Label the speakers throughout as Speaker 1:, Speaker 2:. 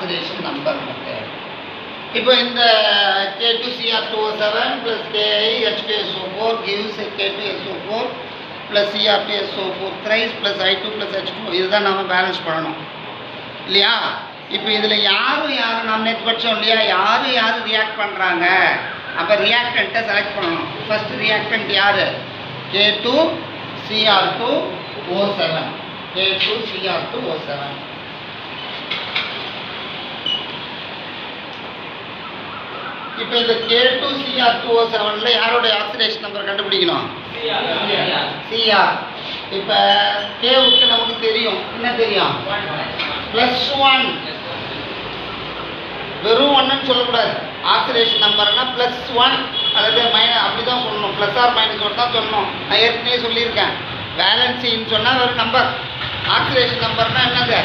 Speaker 1: Oxidation number method. இப்போ இந்த K2Cr2O7 plus KiH2SO4 gives K2SO4 plus Cr2SO4 thrice plus I2 plus H2. இதுதான் நம்ம balance பண்ணணும் இல்லையா? இப்போ இதில் யாரும் நாம் நேற்று படித்தோம் இல்லையா, யார் ரியாக்ட் பண்ணுறாங்க. அப்போ ரியாக்டண்ட்டை செலக்ட் பண்ணணும். ஃபர்ஸ்ட் ரியாக்டன்ட் யார்? K2Cr2O7. K2Cr2O7. இப்போ இந்த K2Cr2O7ல யாரோடைய ஆக்சிடேஷன் நம்பர் கண்டுபிடிக்கணும்? Cr. இப்போ Kவுக்கு நமக்கு தெரியும், என்ன தெரியும்? +1. வெறும் 1ன்னு சொல்லக்கூடாது. ஆக்சிடேஷன் நம்பர்னா +1 அல்லது மைனஸ் அப்படி தான் சொல்லணும். ப்ளஸ் ஆர் மைனஸ் தான் சொல்லணும். நான் ஏற்கனவே சொல்லியிருக்கேன். வேலன்சின்னு சொன்னால் ஒரு நம்பர். ஆக்சிடேஷன் நம்பர்னா என்னது?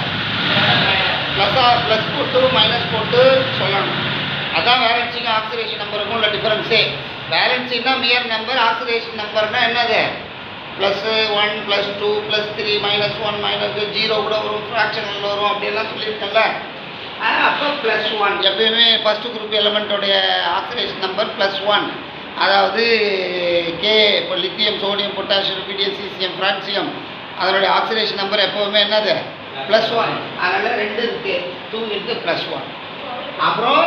Speaker 1: ப்ளஸ் போட்டு மைனஸ் போட்டு சொல்லணும். அதான் வேலன்சிக்கும் ஆக்சிடேஷன் நம்பருக்கும் உள்ள டிஃபரன்ஸே. வேலன்சின்னா மியர் நம்பர், ஆக்சிடேஷன் நம்பர்னா என்னது? +1 +2 +3 -1 -0 கூட வரும், ஃப்ராக்ஷனில் வரும், அப்படியெல்லாம் சொல்லியிருக்கேன்ல. அப்போ +1 எப்பயுமே ஃபஸ்ட்டு குரூப் எலமெண்ட்டோடைய ஆக்சிடேஷன் நம்பர் +1. அதாவது கே இப்போ lithium, sodium, potassium, rubidium, caesium, francium அதனுடைய ஆக்சிடேஷன் நம்பர் எப்போவுமே என்னது? +1. அதனால் 2 இருக்குது. 2 × +1. அப்புறம்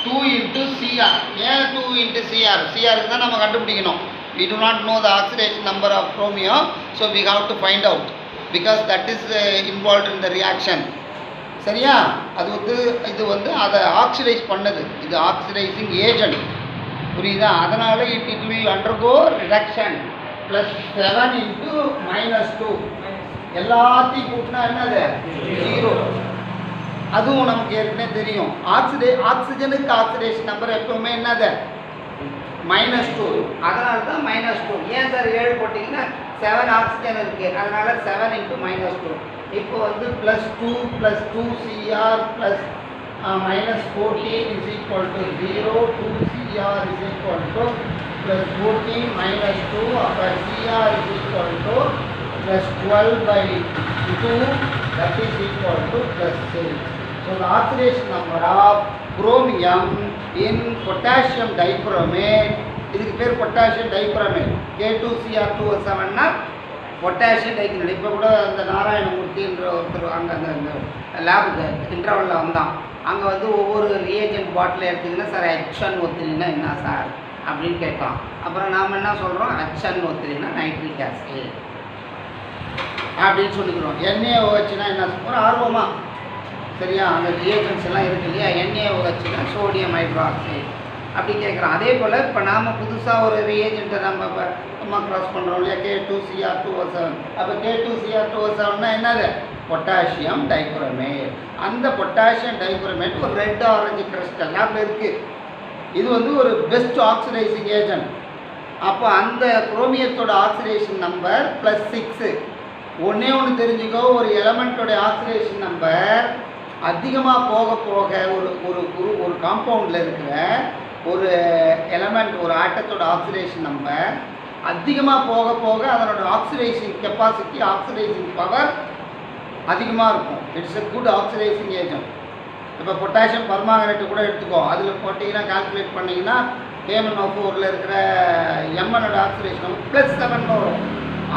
Speaker 1: 2 × Cr. ஏன் 2 × Cr? Cருக்கு தான் நம்ம கண்டுபிடிக்கணும். We do not know the oxidation number of chromium, so we have to find out because that is involved in the reaction. சரியா? இது வந்து அதை ஆக்சிடைஸ் பண்ணுது. இது ஆக்சிடைசிங் ஏஜென்ட். புரியுதா? அதனால் it will undergo reduction. +7 × -2 எல்லாத்தையும் கூட்டினா என்னது? 0. அதுவும் நமக்கு ஏற்கனவே தெரியும். ஆக்சிஜனுக்கு ஆக்சிடேஷன் நம்பர் எப்பவுமே என்னது? -2. அதனால தான் -2. ஏன் சார் 7 போட்டிங்கன்னா 7 ஆக்சிஜன் இருக்குது, அதனால் 7 × -2. இப்போ வந்து +2 + 2Cr plus -14 is equal to 0. 2Cr is equal to +14 -2. அப்போ Cr is equal to +12/2, that is equal to +6. So the oxidation number of chromium in potassium dichromate, இதுக்கு பேர் பொட்டாசியம் டைக்ரோமேட். K2Cr2O7னா பொட்டாசியம் டைக்ரோமேட். இப்போ கூட அந்த நாராயணமூர்த்தின்ற ஒருத்தர் அங்கே அந்த லேபுக்கு இன்டர்வலில் வந்தான். அங்கே வந்து ஒவ்வொரு ரியேஜென்ட் பாட்டில் எடுத்திங்கன்னா சார் HNO3னா என்ன சார் அப்படின்னு கேட்டோம். அப்புறம் நாம் என்ன சொல்கிறோம்? HNO3னா நைட்ரிக் ஆசிட் அப்படின்னு சொல்லிக்கிறோம். NaOHனா என்ன சொல்கிறோம்? ஆர்வமாக சரியா? அந்த ரியேஜென்ட்ஸ் எல்லாம் இருக்குது இல்லையா? NaOHனா சோடியம் ஹைட்ராக்சைடு அப்படி கேட்குறோம். அதே போல் இப்போ நாம் புதுசாக ஒரு ரியேஜென்ட்டை நம்ம க்ராஸ் பண்ணுறோம் இல்லையா? K2Cr2O7. அப்போ K2Cr2O7னா என்னது? Potassium dichromate. அந்த பொட்டாசியம் டைக்ரோமேட் ஒரு ரெட் ஆரஞ்சு கிறிஸ்டல் லேபில் இருக்குது. இது வந்து ஒரு பெஸ்ட் ஆக்சிடைசிங் ஏஜென்ட். அப்போ அந்த குரோமியத்தோட ஆக்சிடேஷன் நம்பர் +6. ஒன்று தெரிஞ்சுக்கோ, ஒரு எலமெண்ட்டோடைய ஆக்சிடேஷன் நம்பர் அதிகமாக போக போக ஒரு காம்பவுண்டில் இருக்கிற ஒரு எலமெண்ட், ஒரு ஆட்டத்தோட ஆக்சிடேஷன் நம்பர் அதிகமாக போக போக அதனோட ஆக்சிடைசிங் கெப்பாசிட்டி, ஆக்சிடைசிங் பவர் அதிகமாக இருக்கும். It's a good oxidising agent. இப்போ பொட்டாசியம் பர்மாங்கனேட்டு கூட எடுத்துக்கோ. அதில் போட்டிங்கன்னா கால்குலேட் பண்ணிங்கன்னா KMnO4ல் இருக்கிற Mனோட ஆக்சிடேஷன் +7 வரும்.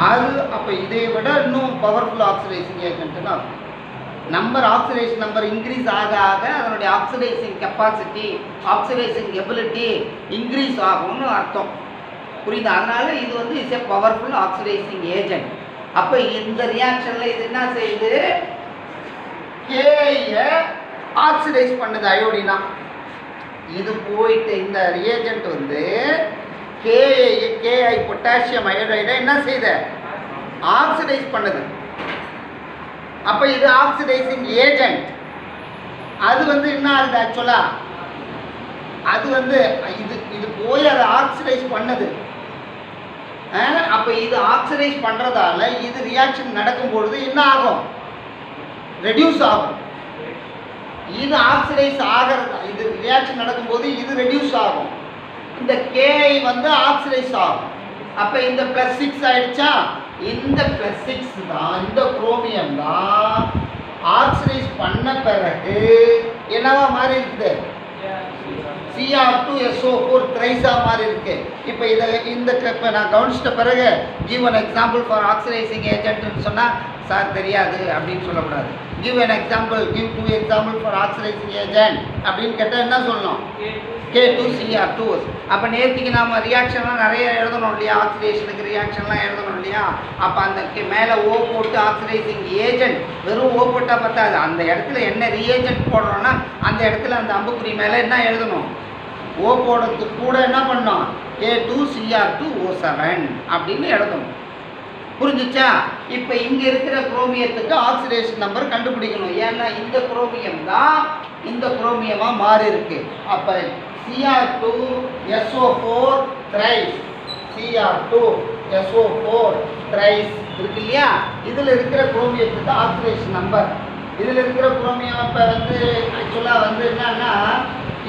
Speaker 1: அது அப்போ இதை விட இன்னும் பவர்ஃபுல் ஆக்சிடைசிங் ஏஜென்ட்னா நம்பர் ஆக்சிடேஷன் நம்பர் இன்க்ரீஸ் ஆக ஆக அதனுடைய oxidising capacity, oxidising ability increase ஆகும்னு அர்த்தம். புரியுது? அதனால் இது வந்து is a powerful oxidising agent. அப்போ இந்த ரியாக்ஷனில் இது என்ன செய்யுது? கேயை ஆக்சிடைஸ் பண்ணுது அயோடினா. இது போயிட்டு இந்த ரியேஜென்ட் வந்து KI பொட்டாசியம் அயோடைடை என்ன செய்யுது? ஆக்சிடைஸ் பண்ணுது. அப்போ இது ஆக்சிடைசிங் ஏஜென்ட். அது வந்து என்ன ஆகுது? ஆக்சுவலாக அது வந்து இது போய் அதை ஆக்சிடைஸ் பண்ணுது. அப்போ இது ஆக்சிடைஸ் பண்ணுறதால இது ரியாக்ஷன் நடக்கும்பொழுது என்ன ஆகும்? ரெடியூஸ் ஆகும். இது ஆக்சிடைஸ் ஆகிறது, இது ரியாக்ஷன் நடக்கும்போது இது ரெடியூஸ் ஆகும். இந்த KI வந்து ஆக்சிடைஸ் ஆகும். அப்போ இந்த +6 ஆயிடுச்சா? இந்த +6 தான், இந்த குரோமியம் தான் ஆக்சிடைஸ் பண்ண பிறகு என்ன என்னவா மாறி இருக்குது? Cr2SO4 த்ரைஸா மாறி இருக்கு. இப்போ இப்போ நான் கவனிச்சிட்ட பிறகு give an example for oxidizing agent ன்னு சொன்னா சார் தெரியாது அப்படின்னு சொல்லக்கூடாது. give an example, give 2 example for oxidizing agent அப்படின்னு கேட்டால் என்ன சொல்லணும்? K2Cr2. அப்போ நேற்றுக்கு நாம் ரியாக்ஷன்லாம் நிறைய எழுதணும் இல்லையா? ஆக்சிடேஷனுக்கு ரியாக்ஷன்லாம் எழுதணும் இல்லையா? அப்போ அந்த மேலே ஓ போட்டு ஆக்சிடைசிங் ஏஜென்ட், வெறும் ஓ போட்டால் பத்தாது, அந்த இடத்துல என்ன ரியேஜென்ட் போடுறோன்னா அந்த இடத்துல அந்த அம்புக்குறி மேலே என்ன எழுதணும்? ஓ போடுறதுக்கு கூட என்ன பண்ணோம்? K2Cr2O7 அப்படின்னு எழுதணும். புரிஞ்சிச்சா? இப்போ இங்கே இருக்கிற குரோமியத்துக்கு ஆக்சிடேஷன் நம்பர் கண்டுபிடிக்கணும். ஏன்னா இந்த குரோமியம் தான் இந்த குரோமியமாக மாறி இருக்கு. அப்போ Cr2SO4 த்ரைஸ், Cr2SO4 த்ரைஸ் இருக்கு இல்லையா? இதில் இருக்கிற குரோமியத்துக்கு ஆக்சிடேஷன் நம்பர். இதில் இருக்கிற குரோமியம் இப்போ ஆக்சுவலாக என்னன்னா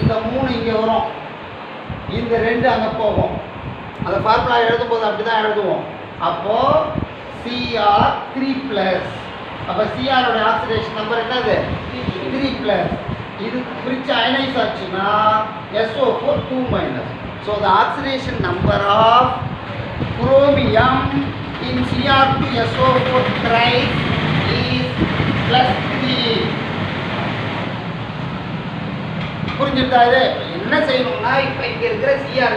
Speaker 1: இந்த 3 இங்கே வரும், இந்த 2 அங்கே போகும். அந்த ஃபார்முலா எழுதும்போது அப்படி தான் எழுதுவோம். அப்போது Cr3+. அப்போ Cr ஆக்சிடேஷன் நம்பர் என்னது? 3+. இது பிரித்து அயனைஸ் ஆச்சுன்னா SO4 2-. So the oxidation number of chromium in Cr2SO4 thrice is +3. புரிஞ்சுட்டா? இது என்ன செய்யணும்னா இப்போ இங்கே இருக்கிற Cr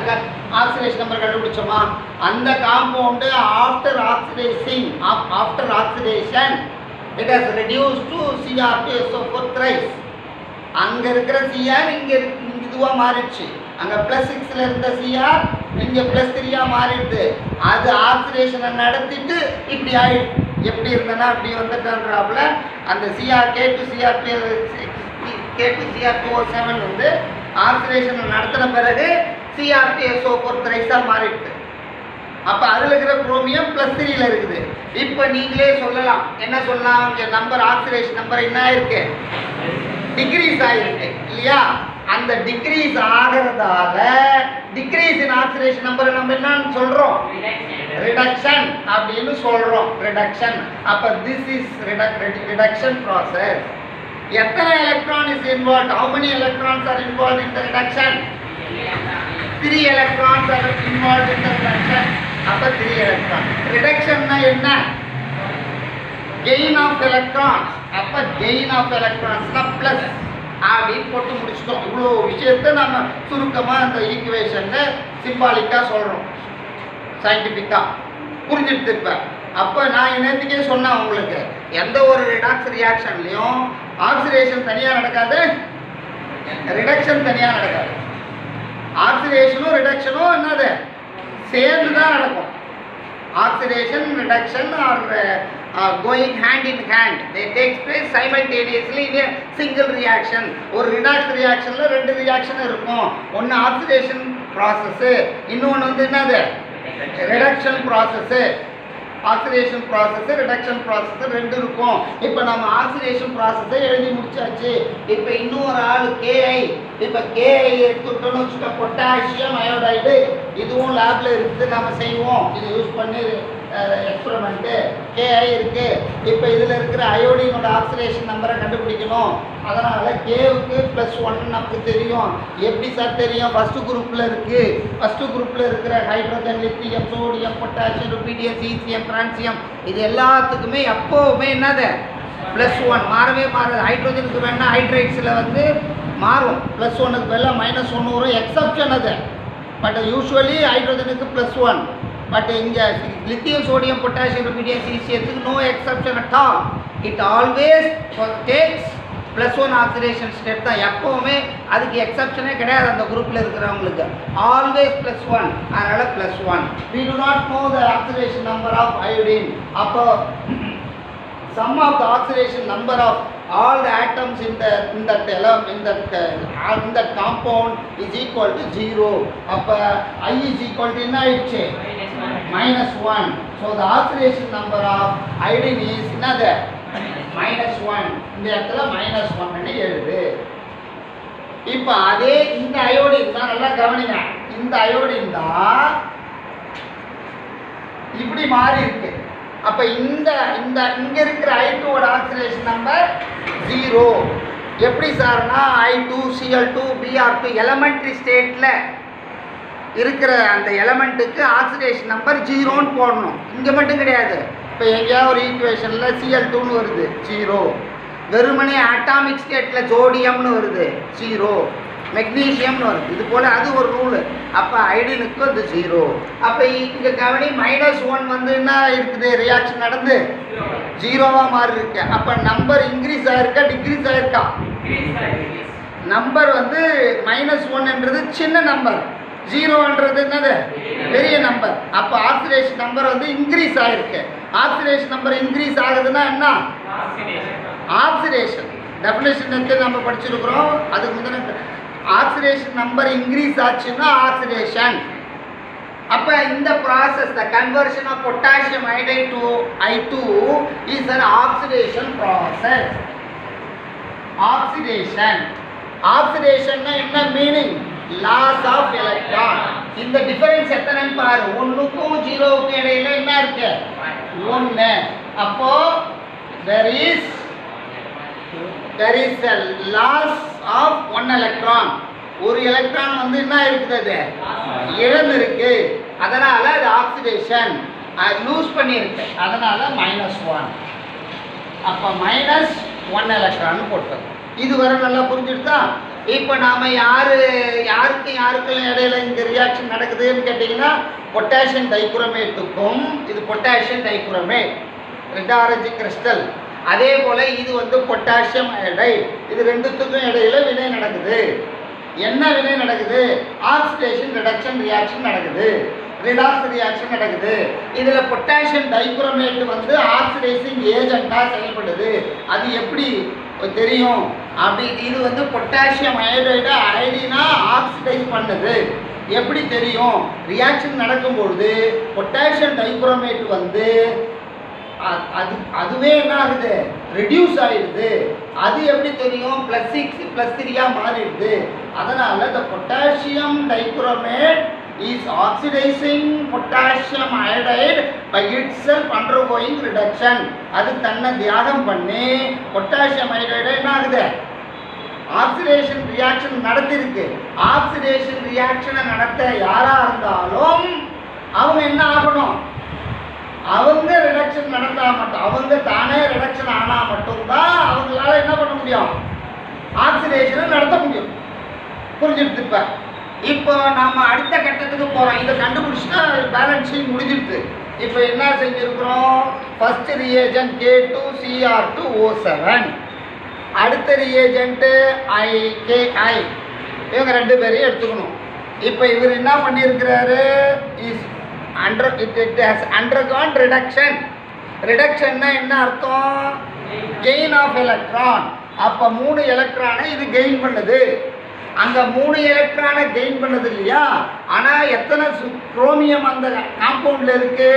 Speaker 1: ஆக்சிடேஷன் நம்பர் கண்டுபிடிச்சோமா, அந்த compound after oxidation it has reduce to Cr2SO4 thrice. அங்கே இருக்கிற Cr இங்கே இதுவாக மாறிடுச்சு. அங்கே +6 இருந்த Cr இங்கே +3 மாறிடுது. அது ஆக்சிடேஷனை நடத்திட்டு இப்படி ஆயிடுச்சு. எப்படி இருந்தனா அப்படி வந்துட்டான்றாப்புல அந்த K2Cr2O7 ஆக்சிடேஷனை நடத்தின பிறகு Cr2SO4 த்ரைஸாக மாறிடுது. அப்போ அதில் இருக்கிற குரோமியம் +3 இருக்குது. இப்போ நீங்களே சொல்லலாம், என்ன சொல்லலாம்? இங்கே நம்பர் ஆக்சிடேஷன் நம்பர் என்ன ஆயிருக்கு? டிக்ரீஸ் ஆகிருக்கு இல்லையா? அந்த டிக்ரீஸ் ஆகிறதால டிக்ரீஸ் இன் ஆக்சிடேஷன் நம்பர் நம்ம என்னன்னு சொல்கிறோம்? ரிடக்ஷன் அப்படின்னு சொல்கிறோம். ரிடக்ஷன். அப்போ திஸ் இஸ் ரிடக்ஷன் ப்ராசஸ். எத்தனை electron is involve? How many electrons are involve in the reduction? 3 electrons are involved in the reduction. அப்போ 3 electrons. ரிடக்ஷன்னா என்ன? Gain of electrons. அப்போ கெயின் ஆஃப் எலக்ட்ரான்ஸ்னா ப்ளஸ் அப்படின்னு போட்டு முடிச்சிட்டோம். இவ்வளோ விஷயத்தை நம்ம சுருக்கமாக அந்த ஈக்குவேஷனில் சிம்பாலிக்காக சொல்கிறோம், சயின்டிஃபிக்காக புரிஞ்சுட்டு. இப்போ அப்போ நான் நேற்றுக்கே சொன்னேன் உங்களுக்கு, எந்த ஒரு ரிடாக்ஸ் ரியாக்ஷன்லையும் ஆக்சிடேஷன் தனியாக நடக்காது, ரிடக்ஷன் தனியாக நடக்காது. ஆக்சிடேஷனும் ரிடக்ஷனும் என்னது சேர்ந்து தான் நடக்கும். Oxidation reduction are going hand in hand. They takes place simultaneously in a single reaction. ஒரு ரிடாக்ஸ் ரியாக்ஷனில் 2 ரியாக்ஷன் இருக்கும். ஒன்று ஆக்சிடேஷன் ப்ராசஸ்ஸு, இன்னொன்று என்னது reduction process. Oxidation process, reduction process 2 இருக்கும். இப்போ நம்ம ஆக்சிடேஷன் ப்ராசஸை எழுதி முடிச்சாச்சு. இப்போ இன்னொரு ஆள் KI. இப்போ KI எடுத்துக்கிட்டோன்னு வச்சுக்கோ, பொட்டாசியம் அயோடைடு. இதுவும் லேபில் இருக்குது, நம்ம செய்வோம். இது யூஸ் பண்ணி எக்ஸ்பெரிமெண்ட்டு. KI இருக்குது. இப்போ இதில் இருக்கிற அயோடினோட ஆக்சிடேஷன் நம்பரை கண்டுபிடிக்கணும். அதனால் Kவுக்கு +1 நமக்கு தெரியும். எப்படி சார் தெரியும்? ஃபஸ்ட்டு குரூப்பில் இருக்குது. ஃபஸ்ட்டு குரூப்பில் இருக்கிற hydrogen, lithium, sodium, potassium, rubidium, caesium, francium இது எல்லாத்துக்குமே எப்போவுமே என்னது +1 மாறவே மாறாது. ஹைட்ரோஜனுக்கு வேணால் ஹைட்ரைட்ஸில் மாறும். +1க்கு பதிலாக -1 வரும். எக்ஸப்ஷன் அது. பட் யூஸ்வலி ஹைட்ரோஜனுக்கு +1. பட் இங்கே லித்தியம், சோடியம், பொட்டாசியம், ருபீடியம், சீசியத்துக்கு no exception at all. It always takes +1 oxidation step தான் எப்போவுமே. அதுக்கு எக்ஸப்ஷனே கிடையாது அந்த குரூப்பில் இருக்கிறவங்களுக்கு. ஆல்வேஸ் +1. அதனால் +1. we do not know the oxidation number of iodine. அப்போ sum of the oxidation number of all the atoms in that compound is equal to 0. அப்போ I is equal to என்ன ஆயிடுச்சு? -1. so the oxidation number of iodine is என்னது? -1. இந்த இடத்துல -1 எழுது. இப்போ அதே இந்த அயோடின் தான், நல்லா கவனிங்க, இந்த அயோடின் தான் இப்படி மாறி இருக்கு. அப்போ இந்த இங்க இருக்கிற I2 ஆக்சிடேஷன் நம்பர் 0. எப்படி சார்னா I2 Cl2 Br2 எலமெண்ட்ரி ஸ்டேட்டில் இருக்கிற அந்த எலமெண்ட்டுக்கு ஆக்சிடேஷன் நம்பர் 0ன்னு போடணும். இங்கே மட்டும் கிடையாது. இப்போ எங்கேயாவது ஒரு ஈக்குவேஷனில் Cl2ன்னு வருது 0, வெறுமனே அட்டாமிக் ஸ்டேட்டில் சோடியம்னு வருது 0, மெக்னீஷியம்னு வருது. இது போல் அது ஒரு ரூலு. அப்போ ஐடினுக்கு வந்து 0. அப்போ இங்கே கவனி -1 வந்து என்ன இருக்குது, ரியாக்ஷன் நடந்து 0வாக மாறி இருக்கு. அப்போ நம்பர் இன்க்ரீஸ் ஆகிருக்கா டிக்ரீஸ் ஆகிருக்கா? நம்பர் வந்து -1ன்றது சின்ன நம்பர், 0ன்றது என்னது பெரிய நம்பர். அப்போ ஆக்சிடேஷன் நம்பர் வந்து இன்க்ரீஸ் ஆகிருக்கு. ஆக்சிடேஷன் நம்பர் இன்க்ரீஸ் ஆகுதுன்னா என்ன? ஆக்சிடேஷன் டெஃபினேஷன் வந்து நம்ம படிச்சிருக்கிறோம். அதுக்கு முந்தின ஆக்சிடேஷன் நம்பர் இன்க்ரீஸ் ஆச்சுன்னா ஆக்சிடேஷன். அப்போ இந்த process the conversion of potassium iodide to I2 is an oxidation process. Oxidation ஆக்சிடேஷன்னா என்ன மீனிங்? Loss of electron. இந்த டிஃபரன்ஸ் எத்தனைன்னு பாரு. 1க்கும் 0க்கும் இடையில என்ன இருக்கு? 1. அப்போ there is a loss of 1 electron. ஒரு எலக்ட்ரான் வந்து என்ன இருக்குது, இழந்து இருக்கு. அதனால அது ஆக்சிடேஷன் லூஸ் பண்ணியிருக்கு. அதனால -1. அப்போ -1 எலக்ட்ரான் போட்டது. இது வரை நல்லா புரிஞ்சுடுதா? இப்போ நாம் யாருக்கும் இடையில இந்த ரியாக்ஷன் நடக்குதுன்னு கேட்டிங்கன்னா, பொட்டாசியம் டைகுரோமேட்டுக்கும் இது பொட்டாசியம் டைகுரோமேட் ரெட் ஆரஞ்சு கிறிஸ்டல். அதே போல் இது வந்து பொட்டாசியம் அயோடைடு. இது ரெண்டுத்துக்கும் இடையில வினை நடக்குது. என்ன வினை நடக்குது? ஆக்சிடேஷன் ரிடக்ஷன் ரியாக்ஷன் நடக்குது, ரிடாக்ஸ் ரியாக்ஷன் நடக்குது. இதில் பொட்டாசியம் டைகுரோமேட் வந்து ஆக்சிடைசிங் ஏஜென்ட்டாக செயல்படுது. அது எப்படி தெரியும் அப்படி? இது வந்து பொட்டாசியம் அயோடைடு ஐடினா ஆக்சிடைஸ் பண்ணுது. எப்படி தெரியும்? ரியாக்ஷன் நடக்கும்பொழுது பொட்டாசியம் டைகுரோமேட் வந்து அதுவே என்ன ஆகுது, ரெடியூஸ் ஆகிடுது. அது எப்படி தெரியும்? +6 +3 மாறிடுது. அதனால இந்த potassium dichromate is oxidising potassium iodide by itself undergoing reduction. அது தன்னை தியாகம் பண்ணி பொட்டாசியம் அயோடைடு என்ன ஆகுது, ஆக்சிடேஷன் ரியாக்ஷன் நடத்திருக்கு. ஆக்சிடேஷன் ரியாக்ஷனை நடத்த யாராக இருந்தாலும் அவங்க என்ன ஆகணும், அவங்க ரிடக்ஷன் நடந்தால் மட்டும், அவங்க தானே ரிடக்ஷன் ஆனால் மட்டும்தான் அவங்களால என்ன பண்ண முடியும், ஆக்சிடேஷனை நடத்த முடியும். புரிஞ்சுடுது? இப்போ நாம் அடுத்த கட்டத்துக்கு போகிறோம். இதை கண்டுபிடிச்சிட்டா பேலன்ஸிங் முடிஞ்சிடுது. இப்போ என்ன செஞ்சுருக்கிறோம்? ஃபர்ஸ்ட் ரியேஜென்ட் K2Cr2O7, அடுத்த ரியேஜென்ட்டு KI. இவங்க 2 பேரையும் எடுத்துக்கணும். இப்போ இவர் என்ன பண்ணியிருக்கிறாரு? It has undergone reduction. ரிடக்ஷன்னா என்ன அர்த்தம்? Gain of electron. அப்போ 3 எலக்ட்ரானை இது கெயின் பண்ணுது. அங்கே 3 எலக்ட்ரானை கெயின் பண்ணது இல்லையா? ஆனால் எத்தனை குரோமியம் அந்த காம்பவுண்டில் இருக்கு?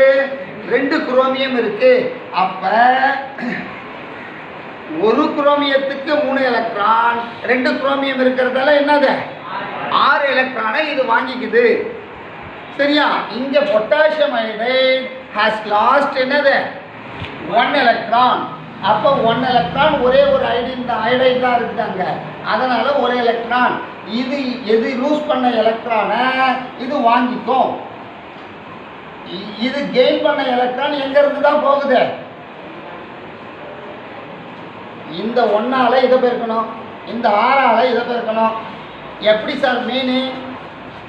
Speaker 1: 2 குரோமியம் இருக்கு. அப்போ ஒரு குரோமியத்துக்கு 3 எலக்ட்ரான், 2 குரோமியம் இருக்கிறதால என்னது 6 எலக்ட்ரானை இது வாங்கிக்குது. சரியா? இங்கே பொட்டாசியம் அயோடைடு ஹாஸ் லாஸ்ட் என்னது 1 எலக்ட்ரான். அப்போ 1 எலக்ட்ரான் ஒரே ஒரு ஐடின் தான், அயோடைடு தான் இருக்குதாங்க. அதனால் ஒரு எலக்ட்ரான் இது எது லூஸ் பண்ண எலக்ட்ரானை இது வாங்கிக்கும். இது கெயின் பண்ண எலக்ட்ரான் எங்கேருந்து தான் போகுது? இந்த 1ஆல் இதை பெருக்கணும், இந்த 6ஆல் இதை பெருக்கணும். எப்படி சார் மீனு?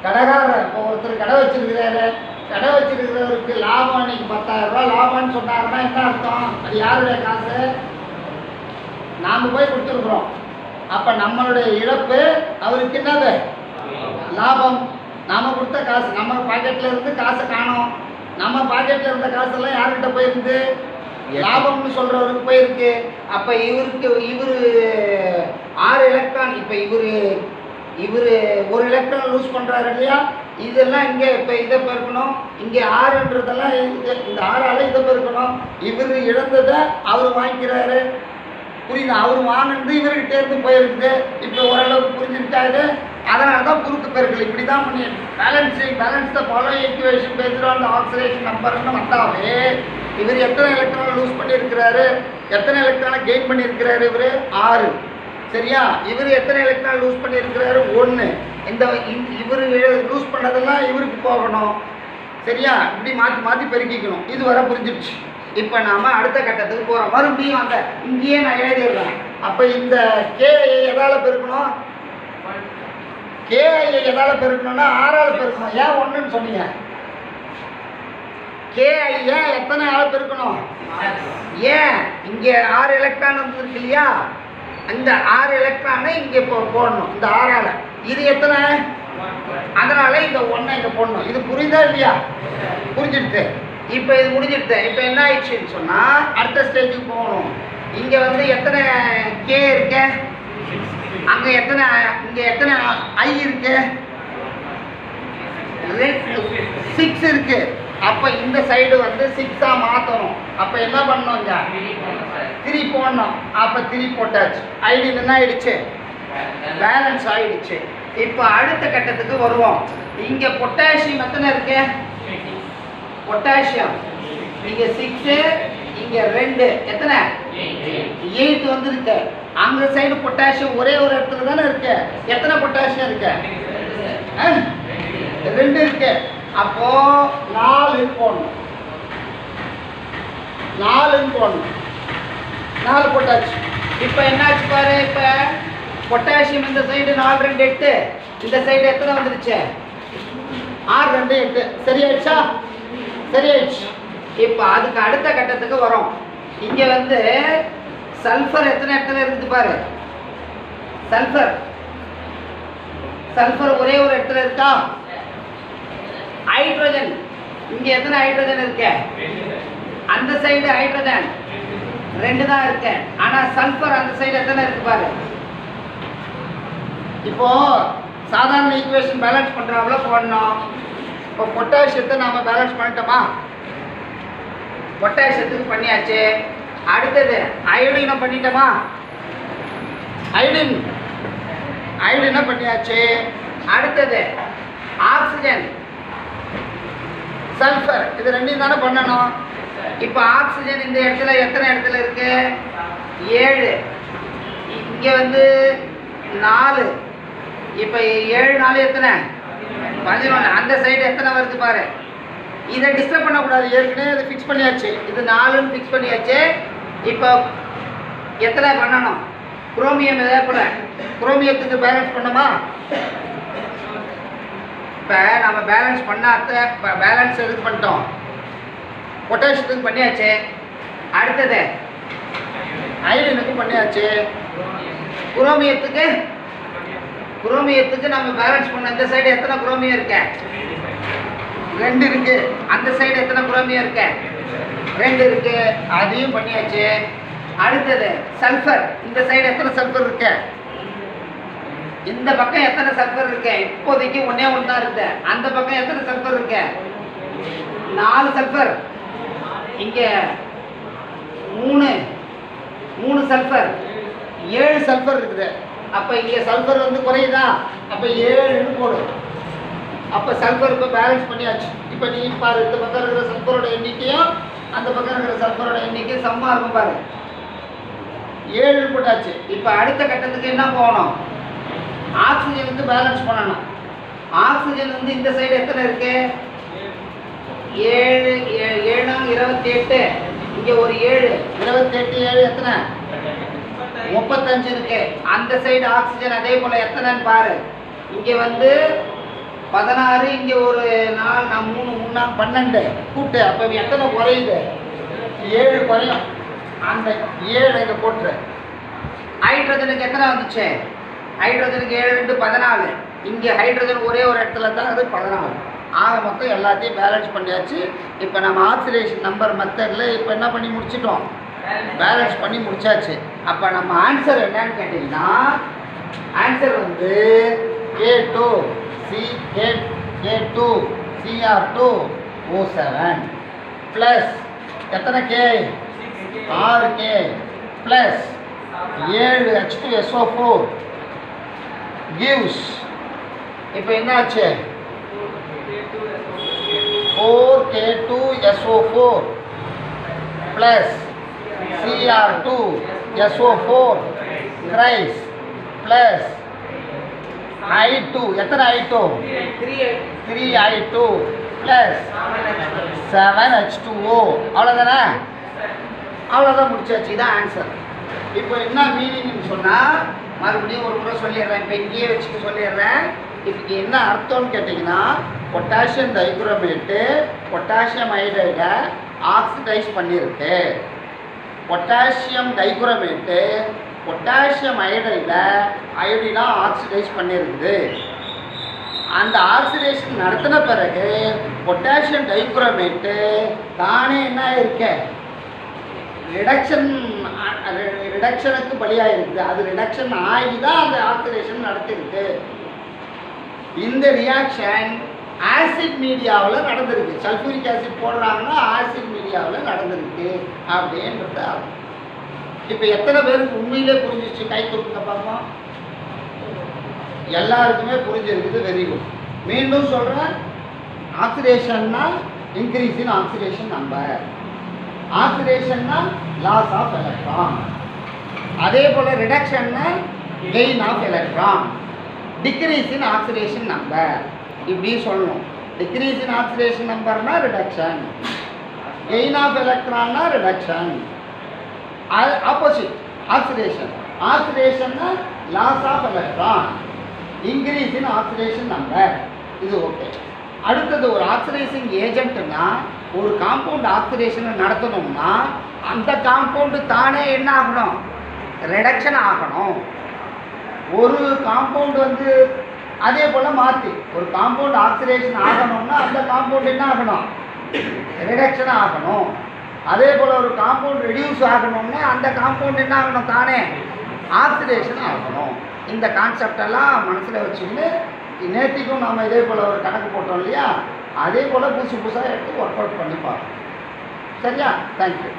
Speaker 1: கடைக்காரர் இப்போ ஒருத்தர் கடை வச்சிருக்கிறாரு, கடை வச்சிருக்கிறவருக்கு லாபம் அன்னைக்கு 10,000 ரூபா லாபம்னு சொன்னாருன்னா என்ன அர்த்தம்? அது யாருடைய காசு? நாம் போய் கொடுத்துருக்குறோம். அப்போ நம்மளுடைய இழப்பு அவருக்கு என்னது லாபம். நாம் கொடுத்த காசு நம்ம பாக்கெட்டில் இருந்து காசை காணோம். நம்ம பாக்கெட்டில் இருந்த காசெல்லாம் யார்கிட்ட போயிருந்து? லாபம்னு சொல்கிறவருக்கு போயிருக்கு. அப்போ இவர் 6 எலக்ட்ரான், இப்போ இவர் ஒரு எலக்ட்ரான் லூஸ் பண்ணுறாரு இல்லையா? இதெல்லாம் இங்கே இப்போ இதை பெருக்கணும், இங்கே 6ன்றதெல்லாம் இந்த 6ஆல் இதை பெருக்கணும். இவர் இழந்ததை அவர் வாங்கிக்கிறாரு. புரியுது? அவர் வாங்கினது இவர்கிட்ட இருந்து போயிருக்குது. இப்போ ஓரளவுக்கு புரிஞ்சுருக்காது. அதனால தான் குறுக்கு பெருக்கல் இப்படி தான் பண்ணி balance the following equation based on the oxidation நம்பர்னு வந்தாவே இவர் எத்தனை எலக்ட்ரானை லூஸ் பண்ணியிருக்கிறாரு, எத்தனை எலக்ட்ரானை கெயின் பண்ணியிருக்கிறாரு? இவர் 6. சரியா? இவர் எத்தனை எலக்ட்ரான் லூஸ் பண்ணியிருக்கிறாரு? 1. இந்த இவர் லூஸ் பண்ணதெல்லாம் இவருக்கு போகணும். சரியா? இப்படி மாற்றி மாற்றி பெருக்கிக்கணும். இது வர புரிஞ்சிடுச்சு. இப்போ நாம் அடுத்த கட்டத்துக்கு போகிறோம். மறுபடியும் அந்த இங்கேயே நான் எழுதிடுறேன். அப்போ இந்த கேஐ எதால் பெருக்கணும்? கேஐ எதால் பெருக்கணும்னா 6ஆல் பெருக்கணும். ஏன் 1ன்னு சொன்னீங்க? கேஐ ஏன் எத்தனை ஆள் பெருக்கணும்? ஏன் இங்கே 6 எலக்ட்ரான் வந்துருக்கு இல்லையா? அந்த 6 எலக்ட்ரானை இங்கே போடணும். இந்த 6ஆல் இது எத்தனை? அதனால் இந்த 1 இங்கே போடணும். இது புரியுதா இல்லையா? புரிஞ்சிடுது. இப்போ இது முடிஞ்சிடுது. இப்போ என்ன ஆயிடுச்சுன்னு சொன்னால் அடுத்த ஸ்டேஜுக்கு போகணும். இங்கே வந்து எத்தனை கே இருக்கு? அங்கே எத்தனை? இங்கே எத்தனை ஐ இருக்கு? 6 இருக்கு. அப்போ இந்த சைடு வந்து 6ஆக மாற்றணும். அப்போ என்ன பண்ணணும்? இங்கே 3 போடணும். அப்போ 3 போட்டாச்சு. ஐடியில் என்ன ஆயிடுச்சு? பேலன்ஸ் ஆயிடுச்சு. இப்போ அடுத்த கட்டத்துக்கு வருவோம். இங்கே பொட்டாசியம் எத்தனை இருக்கு? பொட்டாசியம் இங்கே 6, இங்கே 2, எத்தனை? 8 வந்துருக்கு. அந்த சைடு பொட்டாசியம் ஒரே ஒரு இடத்துல தானே இருக்கு. எத்தனை பொட்டாசியம் இருக்கு? 2 இருக்கு. அப்போ 4 போடணும். 4 போட்டாச்சு. இப்போ என்னாச்சு பாரு. இப்போ பொட்டாசியம் இந்த சைடு 4, 2, 8. இந்த சைடு எத்தனை வந்துருச்சு? 6, 2, 8. சரியாயிடுச்சா? சரியாயிடுச்சு. இப்போ அதுக்கு அடுத்த கட்டத்துக்கு வரோம். இங்கே வந்து சல்ஃபர் எத்தனை இடத்துல இருக்குது பாரு. சல்ஃபர் ஒரே ஒரு இடத்துல இருக்கா? ஹைட்ரஜன் இங்கே எத்தனை ஹைட்ரஜன் இருக்கு? அந்த சைடு ஹைட்ரஜன் 2 தான் இருக்கு. ஆனால் சல்ஃபர் அந்த சைடு எத்தனை இருக்கு பாரு. இப்போ சாதாரண ஈக்குவேஷன் பேலன்ஸ் பண்ணுறாங்களோ போடணும். இப்போ பொட்டாசியத்தை நாம் பேலன்ஸ் பண்ணிட்டோமா? பொட்டாசியத்துக்கு பண்ணியாச்சு. அடுத்தது அயோடினை பண்ணிட்டோமா? அயோடினை பண்ணியாச்சு. அடுத்தது ஆக்சிஜன், சல்ஃபர், இது 2 தானே பண்ணணும். இப்போ ஆக்சிஜன் இந்த இடத்துல எத்தனை இடத்துல இருக்கு? 7. இங்கே வந்து 4. இப்போ 7 4 எத்தனை? 11. அந்த சைடு எத்தனை வருது பாரு. இதை டிஸ்டர்ப் பண்ணக்கூடாது. ஏற்கனவே இதை ஃபிக்ஸ் பண்ணியாச்சு. இது 4ன்னு ஃபிக்ஸ் பண்ணியாச்சு. இப்போ எத்தனை பண்ணணும்? குரோமியம் இதே போல குரோமியத்துக்கு பேலன்ஸ் பண்ணுமா? இப்போ நம்ம பேலன்ஸ் பண்ணாத பேலன்ஸ் எதுக்கு பண்ணிட்டோம்? பொட்டாசியத்துக்கு பண்ணியாச்சு. அடுத்தது அயோடினுக்கு பண்ணியாச்சு. குரோமியத்துக்கு நம்ம பேலன்ஸ் பண்ண இந்த சைடு எத்தனை குரோமியம் இருக்கு? 2 இருக்கு. அந்த சைடு எத்தனை குரோமியம் இருக்கு? 2 இருக்கு. அதையும் பண்ணியாச்சு. அடுத்தது சல்ஃபர், இந்த சைடு எத்தனை சல்ஃபர் இருக்கு? இந்த பக்கம் எத்தனை சல்ஃபர் இருக்கு? இப்போதைக்கு 1 தான் இருக்கு. அந்த பக்கம் எத்தனை சல்ஃபர் இருக்கு? 4 சல்ஃபர். இங்கே 3 சல்ஃபர், 7 சல்ஃபர் இருக்குது. அப்போ இங்கே சல்ஃபர் வந்து குறையுதா? அப்போ 7ன்னு போடும். அப்போ சல்ஃபர் இப்போ பேலன்ஸ் பண்ணியாச்சு. இப்போ நீ பாரு, இந்த பக்கம் இருக்கிற சல்ஃபரோட எண்ணிக்கையும் அந்த பக்கம் இருக்கிற சல்ஃபரோட எண்ணிக்கையும் சம்மா இருக்கும் பாரு. 7 போட்டாச்சு. இப்போ அடுத்த கட்டத்துக்கு என்ன போகணும்? ஆக்சிஜன் வந்து பேலன்ஸ் பண்ணணும். ஆக்சிஜன் வந்து இந்த சைடு எத்தனை இருக்கு? 7 28. இங்கே ஒரு 7 28 7 எத்தனை? 35 இருக்கு. அந்த சைடு ஆக்சிஜன் அதே போல் எத்தனைன்னு பாரு. இங்கே வந்து 16. இங்கே ஒரு 4 3 12 கூட்டு. அப்போ எத்தனை குறையுது? 7 குறையும். அந்த 7 இங்கே போட்டுரு. ஹைட்ரஜனுக்கு எத்தனை வந்துச்சு? ஹைட்ரஜனுக்கு 7 × 14. இங்கே ஹைட்ரஜன் ஒரே ஒரு இடத்துல தான், அது 14. ஆக மொத்தம் எல்லாத்தையும் பேலன்ஸ் பண்ணியாச்சு. இப்போ நம்ம ஆக்சிடேஷன் நம்பர் மெத்தடில் இப்போ என்ன பண்ணி முடிச்சிட்டோம்? பேலன்ஸ் பண்ணி முடிச்சாச்சு. அப்போ நம்ம ஆன்சர் என்னன்னு கேட்டிங்கன்னா, ஆன்சர் வந்து K2Cr2O7 ப்ளஸ் எத்தனை K? 6K plus 7H2SO4 gives, இப்போ என்ன ஆச்சு? 4K2SO4 plus Cr2SO4 thrice plus I2 எத்தனை I2 3I2 ப்ளஸ் 7H2O அவ்வளோதானே அவ்வளோதான் முடிச்சாச்சு இதான் ஆன்சர் இப்போ என்ன மீனிங்னு சொன்னால் மறுபடியும் ஒரு முறை சொல்லிடுறேன் இப்போ இங்கேயே வச்சுட்டு சொல்லிடுறேன் இதுக்கு என்ன அர்த்தம்னு கேட்டிங்கன்னா பொட்டாசியம் டைகுரோமேட்டு பொட்டாசியம் ஐடைடை ஆக்சிடைஸ் பண்ணியிருக்கு பொட்டாசியம் டைகுரோமேட்டு பொட்டாசியம் ஐடைடை அயோடினா ஆக்சிடைஸ் பண்ணியிருக்குது அந்த ஆக்சிடேஷன் நடத்தின பிறகு பொட்டாசியம் டைகுரோமேட்டு தானே என்ன இருக்கு ரிடக்ஷனுக்கு பலியாக இருக்குது அது ரிடக்ஷன் ஆகி தான் அந்த ஆக்சிடேஷன் நடத்திருக்கு இந்த ரியாக்ஷன் ஆசிட் மீடியாவில் நடந்திருக்கு சல்ஃபூரிக் ஆசிட் போடுறாங்கன்னா ஆசிட் மீடியாவில் நடந்திருக்கு அப்படின்றது இப்போ எத்தனை பேருக்கு உண்மையிலே புரிஞ்சிச்சு கை தூக்குங்க பார்ப்போம் எல்லாருக்குமே புரிஞ்சிருக்குது வெரி குட் மீண்டும் சொல்கிறேன் ஆக்சிடேஷன்னா இன்க்ரீஸ் இன் ஆக்சிடேஷன் நம்பர் ஆக்சிடேஷன்னா லாஸ் ஆஃப் எலக்ட்ரான் அதே போல் ரிடக்ஷன்னா gain of electron decrease in oxidation number இப்படி சொல்லணும் டிக்ரீஸ் இன் ஆக்சிடேஷன் நம்பர்னா ரிடக்ஷன் கெயின் ஆஃப் எலக்ட்ரான்னா ரிடக்ஷன் ஆப்போசிட் ஆக்சிடேஷன் ஆக்சிடேஷன்னா loss of electron increase in oxidation number இது ஓகே அடுத்தது ஒரு ஆக்சிடைசிங் ஏஜென்ட்னா ஒரு காம்பவுண்ட் ஆக்சிடேஷனை நடத்தணும்னா அந்த காம்பவுண்டு தானே என்ன ஆகணும் ரிடக்ஷன் ஆகணும் ஒரு காம்பவுண்டு வந்து அதே போல் மாற்றி ஒரு காம்பவுண்ட் ஆக்சிடேஷன் ஆகணும்னா அந்த காம்பவுண்ட் என்ன ஆகணும் ரிடக்ஷன் ஆகணும் அதே போல் ஒரு காம்பவுண்ட் ரெடியூஸ் ஆகணும்னா அந்த காம்பவுண்ட் என்ன ஆகணும் தானே ஆக்சிடேஷன் ஆகணும் இந்த கான்செப்டெல்லாம் மனசில் வச்சுக்கிட்டு நேற்றுக்கும் நம்ம இதே போல் ஒரு கணக்கு போட்டோம் இல்லையா அதே போல் புதுசாக எடுத்து ஒர்க் அவுட் பண்ணி பார்க்கணும் சரியா தேங்க்யூ